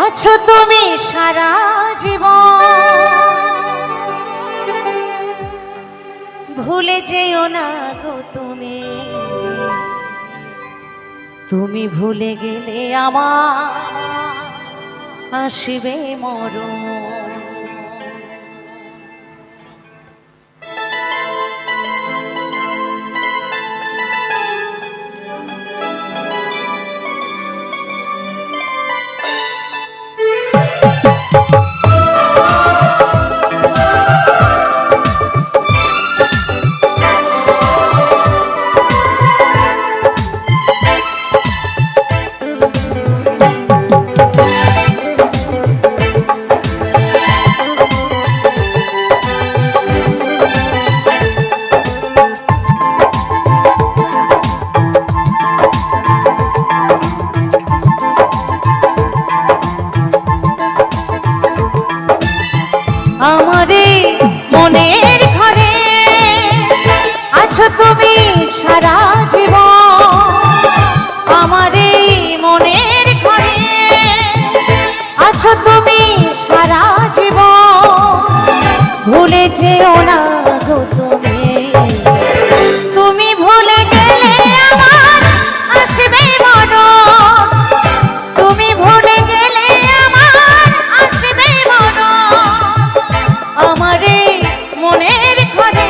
আছো তুমি সারা জীবন, ভুলে যেও না গো তুমি। তুমি ভুলে গেলে আমার আসবে মরণ। আমারে মনের ঘরে আছো তুমি সারা জীবন, আমারে মনের ঘরে আছো তুমি সারা জীবন, ভুলে যেও না গো তুমি। তুমি ভুলে গেলে আমার আসবে মরণ, তুমি ভুলে গেলে আমার আসবে মরণ। আমারে মনের ঘরে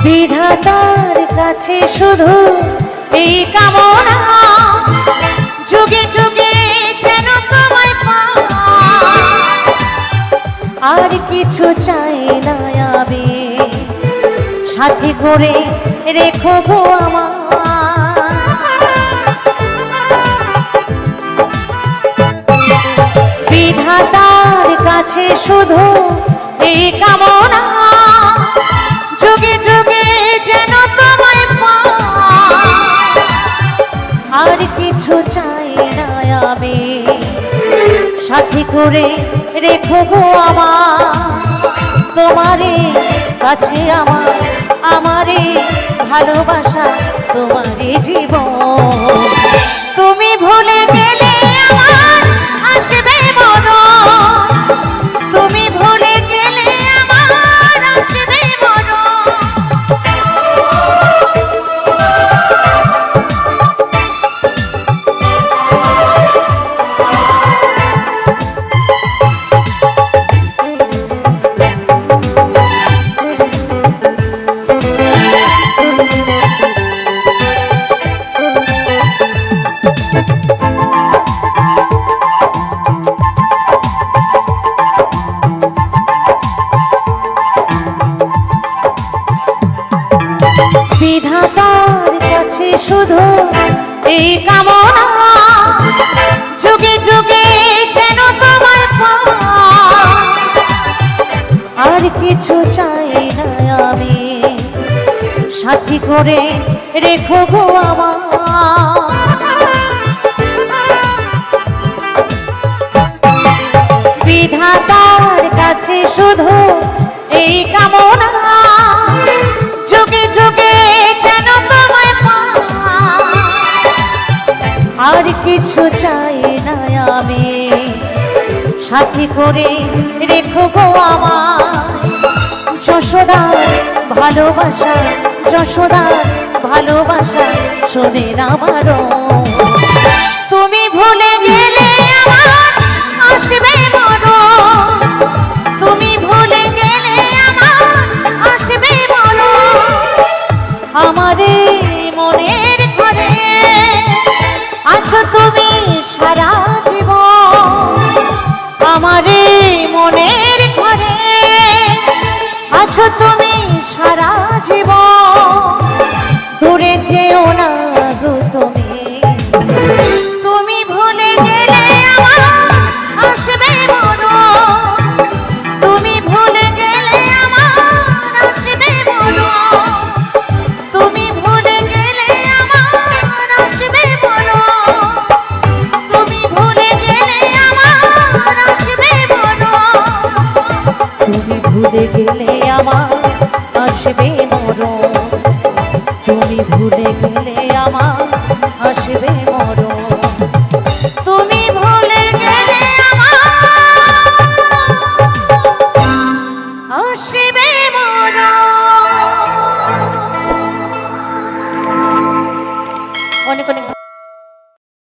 বিধাতার কাছে শুধু এই কামনা, যুগে যুগে যেন তোমায় পাই, আর কিছু চাই না আমি, সাথে করে রেখো গো আমার। বিধাতার কাছে শুধু এই কামনা, যুগে যুগে যেন তোমায় পাই, আর কিছু চাই না আমি, সাথী করে রেখো গো আমার। তোমারে কাছে আমার, আমারে ভালোবাসা, তোমারে জীবন। তুমি ভুলে গেলে আমার আসবে মরণ, তুমি ভুলে গেলে আমার আসবে মরণ। বিধাতার কাছে শুধু এই কামনা, যুগে যুগে যেন তোমায় পাই, আর কিছু চাই না আমি, সাথী করে রেখো গো আমার। বিধাতার কাছে শুধু এই কামনা, যুগে যুগে যেন তোমায় পাই, আর কিছু চাই না আমি, সাথী করে রেখো গো আমার। যশোদার ভালোবাসা, যশোদার ভালোবাসা শোনে না আমারও। তুমি ভুলে গেলে আমার আসবে মরণ, তুমি ভুলে গেলে আমার আসবে মরণ। আমারে মনের ঘরে আছো তুমি সারা জীবন, আমারে মনের ঘরে আছো তুমি সারা জীবন, দূরে যেও না গো তুমি। তুমি ভুলে গেলে আমার আসবে মরণ, তুমি ভুলে গেলে আমার আসবে মরণ, তুমি ভুলে গেলে আমার আসবে মরণ, তুমি ভুলে গেলে আমার আসবে মরণ, তুমি ভুলে গেলে আমার আসবে মরণ, তুমি ভুলে গেলে আমার আসবে